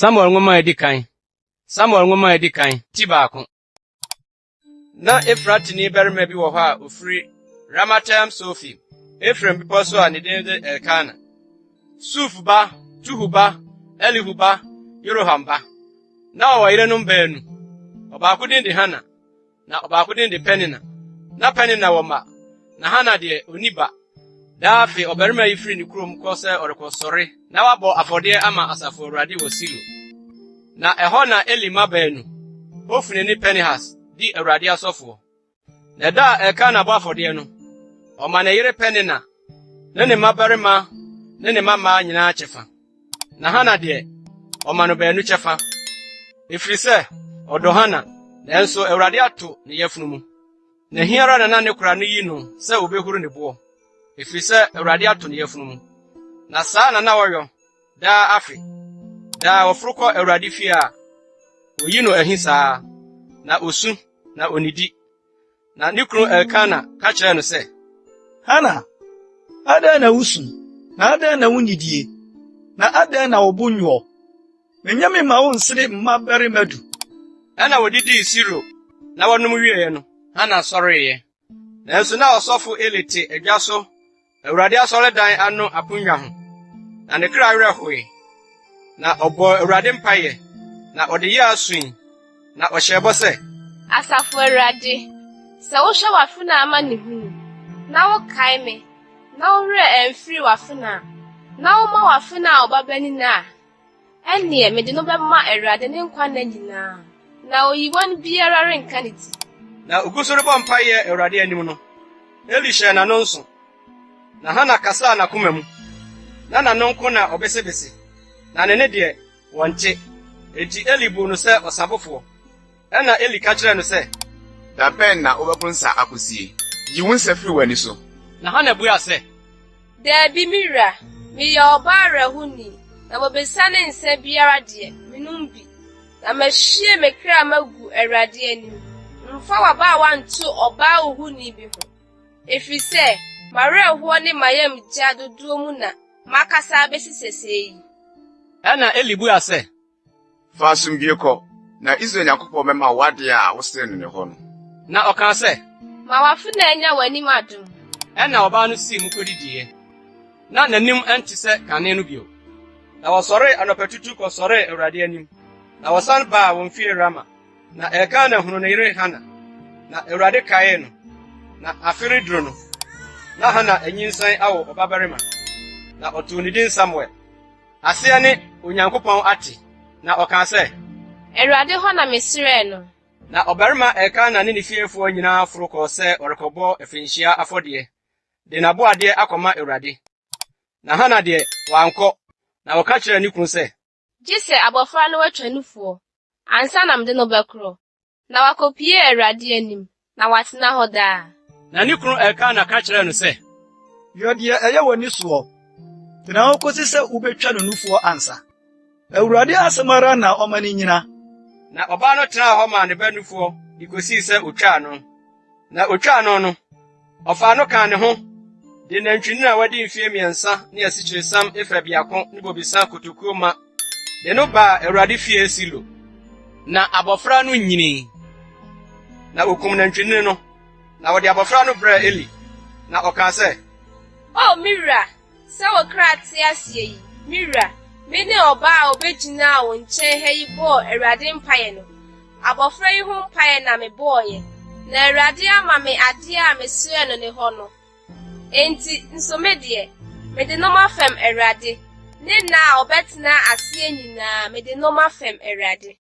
Samuel ngoma edikan. Samuel ngoma edikan ti baako. Na Efratini barima bi wo hɔ a ofiri Ramatam Sofi. Efrem bi so a ne din de Akan. Suf ba, Tuhu ba, Elihu ba, Yeroham ba. Na ɔwɔ yerenom baanu. Ɔbaako din de Hana, na ɔbaako din de Peninnah. Na Peninnah wɔ ma, na Hana de oniba. Da afi ɔbarima yi firi ne kurom kɔ sɛ ɔrekɔsɔre, na wabɔ afɔde ama asafo Awurade wɔ Shiloh. Na ɛhɔ na Eli ma baanu, Hofni ne Pinehas, di Awurade asɔfo. Na da Akan abɔ afɔde no, ɔma ne yere Peninnah, ne ne mmabarima, ne ne mama nyinaa kyɛfa. Na Hana de, ɔma no baanu kyɛfa. Efiri sɛ, ɔdɔ Hana, nanso Awurade ato ne yafunu mu. Na hiara na ne kora no yi no sɛ obehuru ne boɔ. Efiri sɛ Awurade ato ne yafunu mu. Na saa na wɔyɔ, daa afi. Daa wɔforo kɔ Awurade fie a, oyi no ahi saa, na osu, na onidi. Na ne kunu Elkana ka kyerɛ no sɛ, Hana, adɛn na wusu, na adɛn na wunyidie, na adɛn na wɔbɔ nwɔ. Menyame ma wo nsere mmabarima du. Ɛna wodidi Shiloh, na wɔnom wiee no, Hana sɔreeɛ. Nanso na ɔsɔfo Eli te adwa so, Awurade asɔredan ano aponnwa ho. Na ne kra werɛ hoe. Na ɔbɔ Awurade mpaeɛ, na ɔde yɛ asoe, na ɔhyɛ bɔ sɛ, Asafo Awurade, sɛ wohwɛ w'afena ama ne hu, na wokae me, na wowerɛ ɛmfiri w'afena, na woma w'afena a ɔbabani a, ɛnneɛ mede no bɛma Awurade ne nkwanna nyinaa, na oyiwan biara renka ne ti. Na ogu so rebɔ mpaeɛ Awurade anim no, Eli hyɛ n'ano nso. Na Hana kasaa n'akoma mu. Na n'ano nko na ɔbesebese. Na ne deɛ wɔnte. Enti Eli bu no sɛ ɔsabofo. Ɛna Eli ka kyerɛ no sɛ, da bɛn na wobɛpo nsa akosie. Yi wo nsa firi w'ani so. Na Hana bua sɛ, Daabi mira, meyɛ ɔbaa awerɛhoni, na mobesa ne nsa biara deɛ, menom bi. Na mahyie me kra magu Awurade anim. Mfa w'abaawa nto ɔbaa ohuni bi ho. Efiri sɛ, mawerɛhoɔ ne mayam gya dodoɔ mu na makasa abesi sesei. Ɛna Eli bua sɛ, Fa asomdwie kɔ, na Israel Nyankopɔn bɛma w'ade a wosere no ne hɔ no. Na ɔka sɛ, Ma w'afena anya w'anim adom. ɛna ɔbaa no sii mu kodidiɛ. Na n'anim ɛnte sɛ kane no bio. Na wɔsɔre anɔpatutu kɔsɔre Awurade anim. Na wɔsan baa wɔn fie Rama. Na Elkana hunu ne yere Hana. Na Awurade kae no. Na afere duro no. Na Hana anyinsan awo ɔbabarima. Na ɔtoo ne din Samuel. Asea ne Onyankopɔn ate. Na ɔka sɛ, Awurade hɔ na mesrɛɛ no. na ɔbarima Elkana ne ne fiefoɔ nyinaa foro kɔɔ sɛ ɔrekɔbɔ afirinhyia afɔdeɛ. De n'aboadeɛ akɔma Awurade. Na Hana deɛ wankɔ. Na wɔka kyerɛ ne kunu sɛ, Gye sɛ abɔfra no watwa nufoɔ, ansa na mede no bɛkorɔ, na wakɔpie Awurade anim, na watena hɔ daa. na ne kunu Elkana ka kyerɛ no sɛ, Yɛ deɛ ɛyɛ w'ani soɔ. Tena hɔ kosi sɛ wobɛtwa no nufoɔ ansa. Awurade asɛm ara na ɔma ne nyina. na ɔbaa no tenaa hɔ maa ne ba nufoɔ de kosii sɛ otwaa no. Na otwaa no, ɔfaa no kaa ne ho, de nantwinini a wadi mfeɛ 3 ne asikyiresiam efa biako ne bobisa kotokuo ma, de no baa Awurade fie Shiloh. Na abɔfra no nyinii. Na okum nantwinini no, na wɔde abɔfra no brɛɛ Eli. Na ɔkaa sɛ, O Mira, sɛ wo kra te aseɛ yi, Mira, me ne ɔbaa a obegyina wo nkyɛn ha yi bɔɔ Awurade mpaeɛ no. Abɔfra yi ho mpaeɛ na mebɔɔyɛ, na Awurade ama me adeɛ a mesrɛɛ no ne hɔ no. Enti, nso me deɛ, mede no mafam Awurade, ne na a ɔbɛtena aseɛ nyinaa mede no mafam Awurade.